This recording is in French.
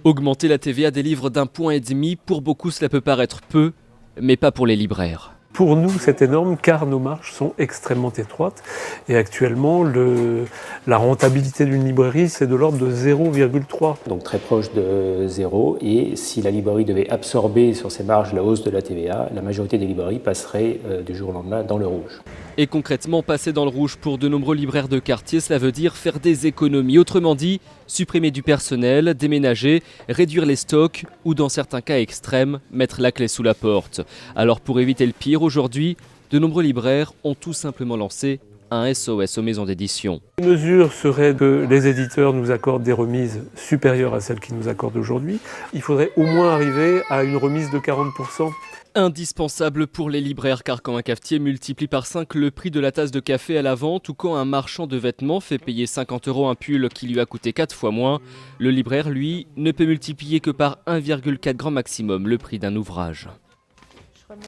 Augmenter la TVA des livres d'1,5 point, pour beaucoup cela peut paraître peu, mais pas pour les libraires. Pour nous, c'est énorme car nos marges sont extrêmement étroites et actuellement, la rentabilité d'une librairie, c'est de l'ordre de 0,3. Donc très proche de zéro, et si la librairie devait absorber sur ses marges la hausse de la TVA, la majorité des librairies passeraient du jour au lendemain dans le rouge. Et concrètement, passer dans le rouge pour de nombreux libraires de quartier, cela veut dire faire des économies. Autrement dit, supprimer du personnel, déménager, réduire les stocks ou dans certains cas extrêmes, mettre la clé sous la porte. Alors pour éviter le pire, aujourd'hui, de nombreux libraires ont tout simplement lancé un SOS aux maisons d'édition. La mesure serait que les éditeurs nous accordent des remises supérieures à celles qu'ils nous accordent aujourd'hui. Il faudrait au moins arriver à une remise de 40%. Indispensable pour les libraires, car quand un cafetier multiplie par 5 le prix de la tasse de café à la vente ou quand un marchand de vêtements fait payer 50 € un pull qui lui a coûté 4 fois moins, le libraire, lui, ne peut multiplier que par 1,4 grand maximum le prix d'un ouvrage.